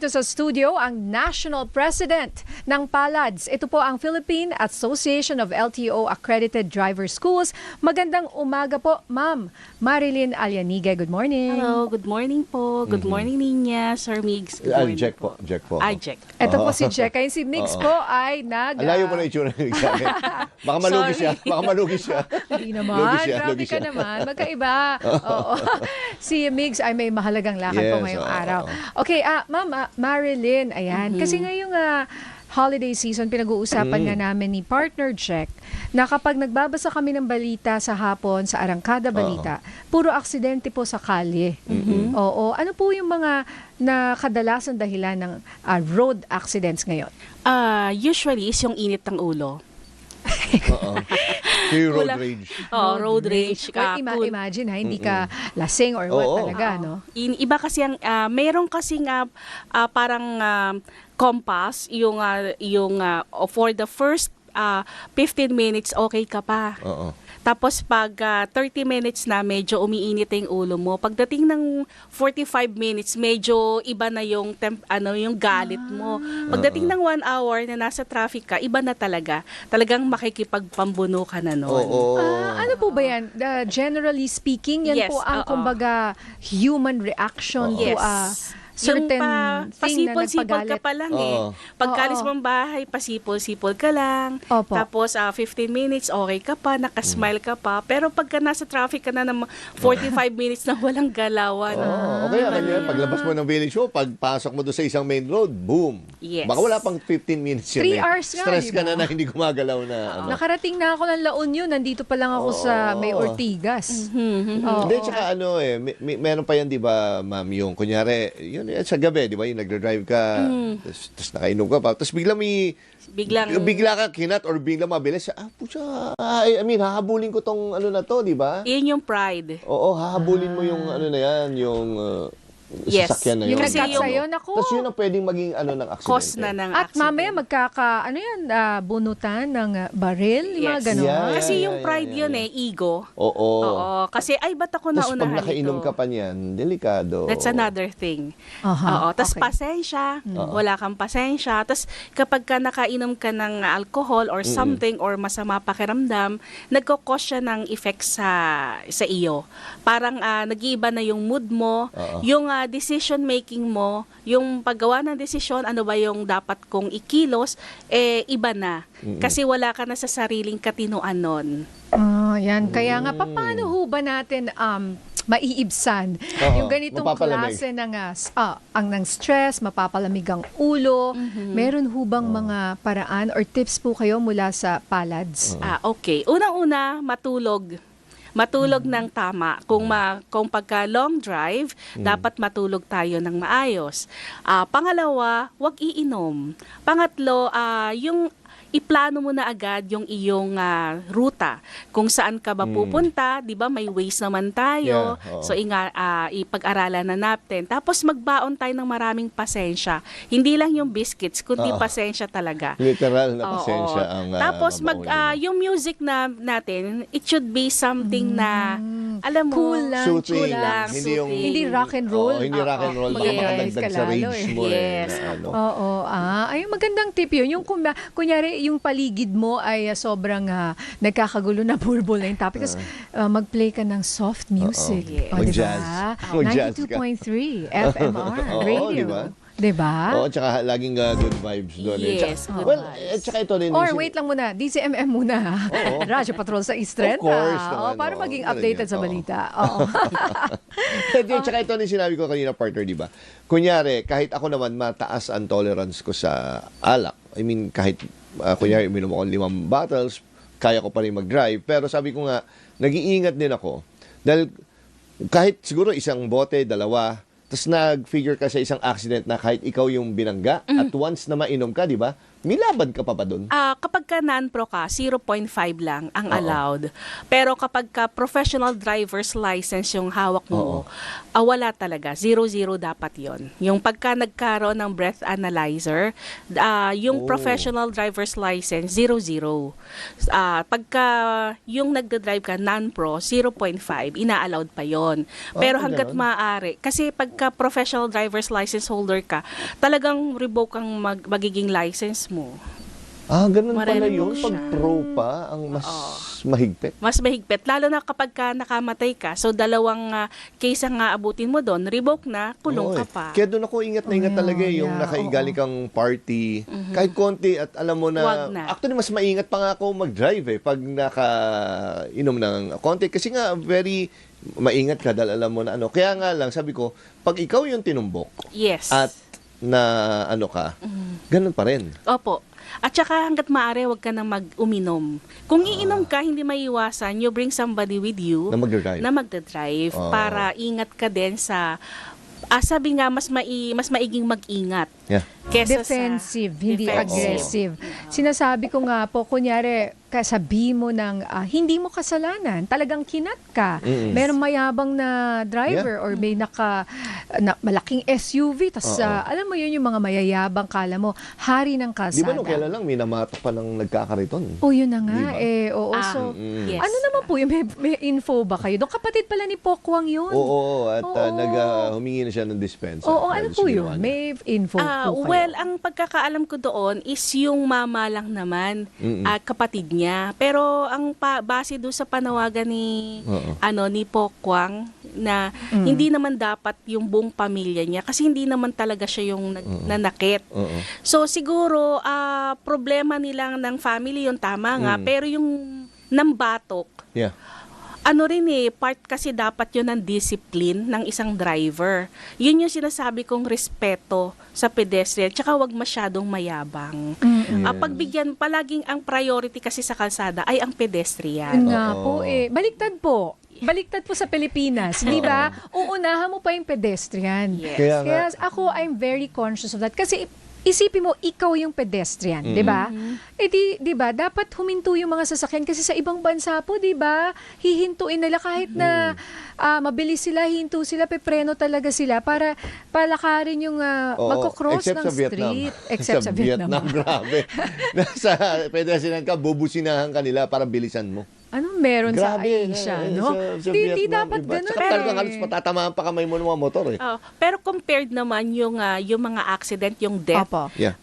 nandito sa studio ang National President ng PALADS. Ito po ang Philippine Association of LTO Accredited Driver Schools. Magandang umaga po, Ma'am Marilyn Alianigue. Good morning. Hello, good morning po. Good morning, Ninya, Sir Migs. Good morning Jack po. Jack po. Jack. Ito po si Jack. Kaya si Mix po ay Alayo mo na yung tsura ng examen. Baka malugi siya. Baka malugi siya. Hindi naman. Grabe ka naman. Magkaiba. Oo. Si Migs ay may mahalagang lakad po ngayong araw. Okay, Ma'am Marilyn, ayan. Kasi ngayong holiday season, pinag-uusapan nga namin ni Partner Jack na kapag nagbabasa kami ng balita sa hapon, sa Arangkada Balita, puro aksidente po sa kalye. Oo. Ano po yung mga na kadalasan dahilan ng road accidents ngayon? Usually is yung init ng ulo. Yung road rage. Road rage. Imagine hindi ka lasing or what talaga, no? Iba kasi ang mayroong kasing parang compass yung for the first 15 minutes okay ka pa. Tapos pag 30 minutes na medyo umiinit yung ulo mo. Pagdating ng 45 minutes medyo iba na yung yung galit mo. Pagdating ng 1 hour na nasa traffic ka, iba na talaga. Talagang makikipagpambuno ka na noon. Ano po ba yan? Generally speaking, yan Yes, po ang kumbaga human reaction to certain thing na pasipol-sipol ka nagpagalit. pa lang Pagkalis mong bahay, pasipol-sipol ka lang. Opo. Tapos 15 minutes, okay ka pa, nakasmile ka pa. Pero pagka nasa traffic ka na ng 45 minutes na walang galawan. Okay, paglabas mo ng village mo, pagpasok mo doon sa isang main road, boom. Yes. Baka wala pang 15 minutes yun. 3 hours nga, Stress diba? ka na hindi gumagalaw na. Nakarating na ako ng La Union, nandito pa lang ako sa May Ortigas. Hindi, tsaka meron pa yan, di ba, ma'am, yung kunyari, yun sa gabi, di ba, yung nagdra-drive ka, tapos nakainom ka pa, tapos bigla ka kinat or bigla mabilis, pucha, hahabulin ko tong ano na to, di ba? Yun yung pride. Oo, hahabulin mo yung ano na yan, yung sasakyan na yun. Yung nagkat sa'yo, naku. Tapos yun ang pwedeng maging ng aksidente. Cause na ng At accident. mamaya bunutan ng baril, mga Yes. ganon. Yeah. Kasi yung pride yun ego. Oo. Kasi ba't ako Tapos pag naunahan nakainom ito? ka pa niyan, delikado. That's another thing. Aha, Tapos okay. pasensya, wala kang pasensya. Tapos kapag ka nakainom ka ng alcohol or something or masama pakiramdam, nagkukos siya ng effect sa iyo. Parang nag-iiba na yung mood mo, yung decision making mo, yung paggawa ng desisyon, ano ba yung dapat kong ikilos, iba na. Kasi wala ka na sa sariling katinoan nun. Yan. Kaya nga, paano ho ba natin maiibsan yung ganitong mapapalamig. klase ng ng stress, mapapalamig ang ulo? Meron ho bang mga paraan or tips po kayo mula sa PALADS? Okay. Unang-una, matulog ng tama. Kung pagka long drive, dapat matulog tayo ng maayos. Pangalawa, huwag iinom. Pangatlo, yung iplano mo na agad yung iyong ruta. Kung saan ka ba pupunta, 'di ba? May ways naman tayo. Yeah, oo. So ipag-aralan na natin. Tapos magbaon tayo ng maraming pasensya. Hindi lang yung biscuits, kundi pasensya talaga. Literal na pasensya ang Tapos babaunin. yung music natin, it should be something na alam mo, Cool lang, Soothing. chill lang. Hindi yung Hindi rock and roll. hindi rock and roll. Baka Yes. makadagdag sa rage mo. Yes. Oo. Ay, magandang tip yun. Yung kunyari, yung paligid mo ay sobrang nagkakagulo na bulbul na yung topic. Tapos mag-play ka ng soft music. Yes. O, diba? Mag-jazz. Mag-jazz ka. 92.3 FMR Oo, Radio. diba? Diba? Oo, tsaka laging good vibes doon. Yes, good Well, vibes. tsaka ito din. Or wait lang muna, DCMM muna. Radyo Patrol sa East 30. Of course naman, Para oo. maging Ganun updated yan, sa oo. balita. Oo. Hindi, tsaka ito din sinabi ko kanina, partner, di ba? Kunyari, kahit ako naman mataas ang tolerance ko sa alak. I mean, kahit, kunyari, uminom ako 5 bottles, kaya ko pa rin mag-drive. Pero sabi ko nga, nag-iingat din ako. Dahil kahit siguro isang bote, 2, tapos nag-figure ka sa isang accident na kahit ikaw yung binangga, at once na mainom ka, di ba? May laban ka pa ba doon? Kapag ka non-pro ka, 0.5 lang ang allowed. Pero kapag ka professional driver's license yung hawak mo, wala talaga. 0-0 dapat yon. Yung pagka nagkaroon ng breath analyzer, yung professional driver's license, 0-0. Pagka yung nagda-drive ka non-pro, 0.5, ina-allowed pa yon. Pero hanggat maaari, kasi pagka professional driver's license holder ka, talagang revoke ang magiging license mo. Ganun pala Marirevoke yun. Pag siya. pro pa, ang mas mahigpit. Mas mahigpit. Lalo na kapag ka nakamatay ka. So, dalawang case ang abutin mo doon. Revoke na, kulong ka pa. Kaya doon ako ingat na ingat talaga yung nakaigaling kang party. Kahit konti at alam mo Wag na. na. Actually, mas maingat pa nga ako mag-drive pag nakainom ng konti. Kasi nga, very maingat ka dahil alam mo na ano. Kaya nga lang, sabi ko, pag ikaw yung tinumbok Yes. at na ano ka, ganun pa rin. Opo. At saka hanggat maaari, huwag ka nang mag-uminom. Kung iinom ka, hindi maiiwasan, you bring somebody with you Na mag-drive. na magdadrive para ingat ka din sa sabi nga mas maiging mag-ingat. Yeah. Kesa Defensive, sa hindi aggressive. Sinasabi ko nga po, kunyari, kasabi mo ng hindi mo kasalanan, talagang kinat ka. Merong mayabang na driver or may malaking SUV, tas alam mo yun yung mga mayayabang, kala mo, hari ng kalsada. Di ba nung kailan lang, minamatok pa ng nagkakariton? Yun na nga. Di ba? Oo. So, yes. ano naman po yung may info ba kayo? Doon kapatid pala ni Pokwang yun. Oo, at Oo. humingi na siya ng dispensa. Oo, ano Dahil po sa yun? ginawa niya. May info po kayo? Well, ang pagkakaalam ko doon is yung mama lang naman at kapatid niya. Pero ang base doon sa panawagan ni ni Pokwang na hindi naman dapat yung buong pamilya niya kasi hindi naman talaga siya yung nanakit. So siguro problema nilang ng family yung tama nga pero yung nambatok Yeah. part kasi dapat yun ng discipline ng isang driver. Yun yung sinasabi kong respeto sa pedestrian, tsaka wag masyadong mayabang. Pagbigyan, palaging ang priority kasi sa kalsada ay ang pedestrian. Yun nga po Baliktad po. Baliktad po sa Pilipinas, di ba? Uunahan mo pa yung pedestrian. Yes. Kaya ako, I'm very conscious of that. Kasi isipin mo, ikaw yung pedestrian, di ba? Di ba, dapat huminto yung mga sasakyan kasi sa ibang bansa po, di ba, hihintuin nila kahit na mabilis sila, hinto sila, pepreno talaga sila para palakarin yung magkocross ng street. Except sa Vietnam. Grabe. Nasa pedestrian ka, bubusinahan ka nila para bilisan mo. Anong meron Grabe, sa Asia, sa no? Hindi Vietnam, dapat iba. ganun. Tsaka talagang halos matatamaan pa kamay mo ng mga motor Pero compared naman yung mga accident, yung death, Opo. Yeah.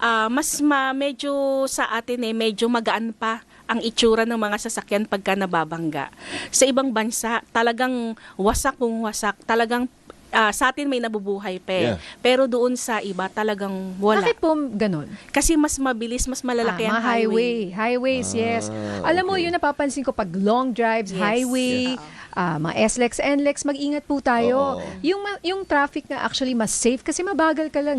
medyo sa atin medyo magaan pa ang itsura ng mga sasakyan pagka nababangga. Sa ibang bansa, talagang wasak kung wasak. Talagang sa atin may nabubuhay pa Yeah. Pero doon sa iba talagang wala. Bakit po ganun? Kasi mas mabilis, mas malalaki ang mga highway. Highways, yes. Alam mo, yun napapansin ko pag long drives, Yes. highway, mga SLEX, NLEX, mag-ingat po tayo. Yung traffic na actually mas safe kasi mabagal ka lang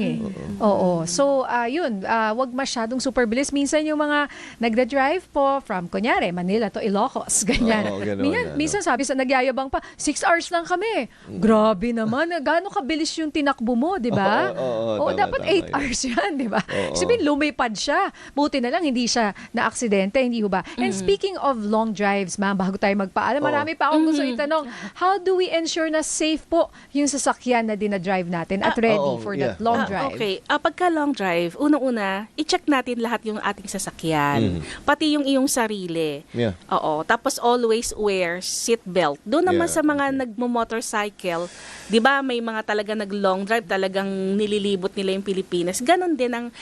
Oo. So, yun, wag masyadong super bilis. Minsan yung mga nagda-drive po from, kunyari, Manila to Ilocos, ganyan. Ganun, Minsan sabi sa nagyayabang pa, 6 hours lang kami. Grabe naman, gaano kabilis yung tinakbo mo, di ba? Tama, Dapat 8 hours yan, di ba? Sabihin, lumipad siya. Buti na lang, hindi siya na-aksidente, hindi ba? And speaking of long drives, ma'am, bago tayo magpaalam, marami pa akong gusto itanong, how do we ensure na safe po yung sasakyan na dinadrive natin at ready for that long drive? Okay. Pagka long drive, unang-una, i-check natin lahat yung ating sasakyan. Pati yung iyong sarili. Yeah. Oo. Tapos always wear seat belt. Doon naman sa mga nagmo-motorcycle, 'di ba, may mga talaga nag-long drive, talagang nililibot nila yung Pilipinas. Ganon din ang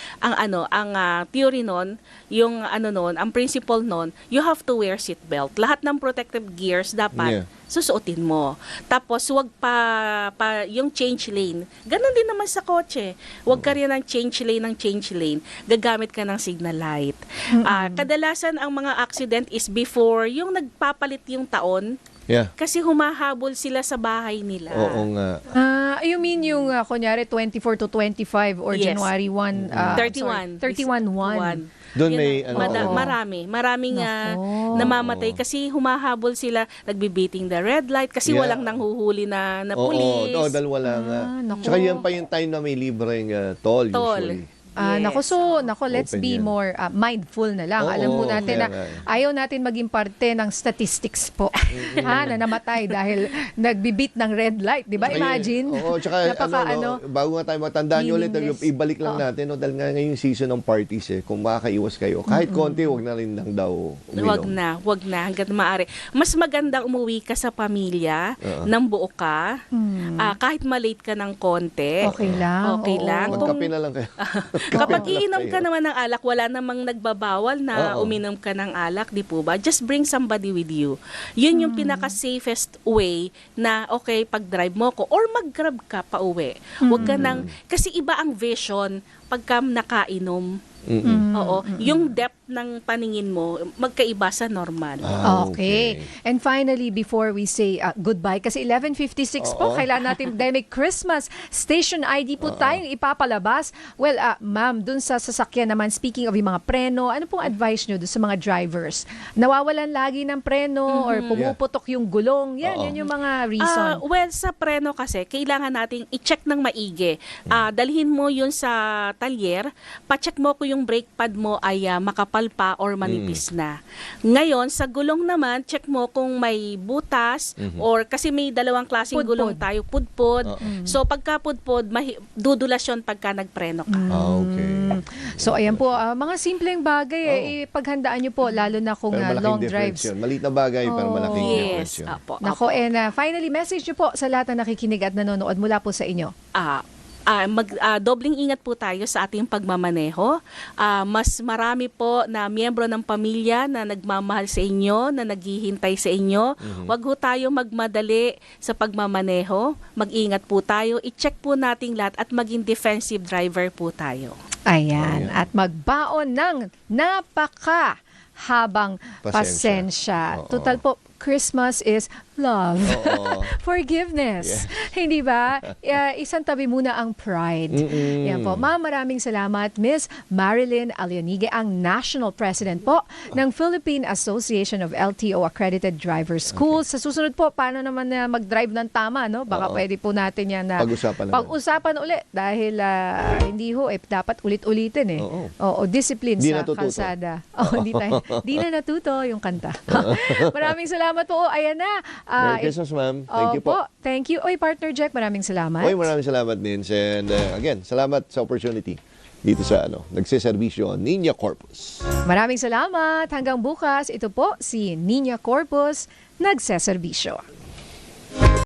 theory nun, yung ang principle nun, you have to wear seat belt. Lahat ng protective gears dapat susuotin mo. Tapos wag pa yung change lane. Ganon din naman sa kotse. Wag ka rin ng change lane. Gagamit ka ng signal light. Kadalasan ang mga accident is before yung nagpapalit yung taon. Yeah. Kasi humahabol sila sa bahay nila. Oo nga. You mean yung, kunyari, 24 to 25 or Yes. January 1? 31. 31-1. Doon Yun may maraming namamatay kasi humahabol sila, nagbibiting the red light kasi walang nanghuhuli na pulis. Oo, dahil wala nga. Naku. Tsaka yan pa yung time na may libreng toll Toll. usually. Yes. Let's Open be yan. more mindful na lang. Oo, Alam po natin na kaya nga. ayaw natin maging parte ng statistics po. Na namatay dahil nagbibit ng red light. Di ba? Imagine. Oo, tsaka bago nga tayo matandaan nyo ulit, meaningless. ibalik lang natin, no, dahil nga ngayong season ng parties, kung makakaiwas kayo, kahit konti, wag na rin lang daw uminom. Wag na, hanggat maaari. Mas maganda umuwi ka sa pamilya, nang buo ka, kahit malate ka ng konti. Okay lang. Okay oo. lang. Magkape na lang kayo. Kapag iinom ka naman ng alak, wala namang nagbabawal na uminom ka ng alak, di po ba? Just bring somebody with you. Yun yung pinaka-safest way na, okay, pag-drive mo ko or mag-grab ka pa uwi. Huwag ka nang, kasi iba ang vision pagka nakainom. Oo. Yung depth ng paningin mo, magkaiba sa normal. Okay. And finally, before we say goodbye, kasi 11:56 po, kailangan natin dahil may Christmas station ID po tayong ipapalabas. Well, ma'am, dun sa sasakyan naman, speaking of yung mga preno, ano pong advice nyo dun sa mga drivers? Nawawalan lagi ng preno or pumuputok yung gulong? Yan yung mga reason. Well, sa preno kasi, kailangan nating i-check ng maigi. Dalhin mo yun sa talyer, pa-check mo kung yung brake pad mo ay makapal pa or manipis na. Ngayon, sa gulong naman, check mo kung may butas or kasi may dalawang klaseng Pudpud. gulong tayo, pudpud. So, pagka pudpud, dudulas yun pagka nagpreno ka. Okay. So, ayan po, mga simpleng bagay, ipaghandaan nyo po, lalo na kung Pero malaking long difference drives. yun. Maliit na bagay, pero malaking difference Yes. yun. Nako, and finally, message nyo po sa lahat na nakikinig at nanonood mula po sa inyo. Dobling ingat po tayo sa ating pagmamaneho. Mas marami po na miyembro ng pamilya na nagmamahal sa inyo, na naghihintay sa inyo. Huwag ho tayo magmadali sa pagmamaneho. Mag-ingat po tayo. I-check po nating lahat at maging defensive driver po tayo. Ayan. At magbaon ng habang pasensya. Oo. Total po, Christmas is love. Oo. Forgiveness. Hindi ba? Isang tabi muna ang pride. Yan po. Ma'am, maraming salamat. Miss Marilyn Alionigue, ang National President po ng Philippine Association of LTO Accredited Driver Schools. Sa susunod po, paano naman na mag-drive ng tama, no? Baka pwede po natin yan na pag-usapan ulit dahil hindi ho, dapat ulit-ulitin eh. Oo, discipline Di sa natututo. kalsada. Di na natuto yung kanta. Maraming salamat po. Ayan na. Merry Christmas, ma'am. Thank you po. Thank you. Oy, Partner Jack, maraming salamat. Oy, maraming salamat din. And again, salamat sa opportunity dito sa nagsiservisyo Niña Corpus. Maraming salamat. Hanggang bukas, ito po si Niña Corpus, nagseserbisyo.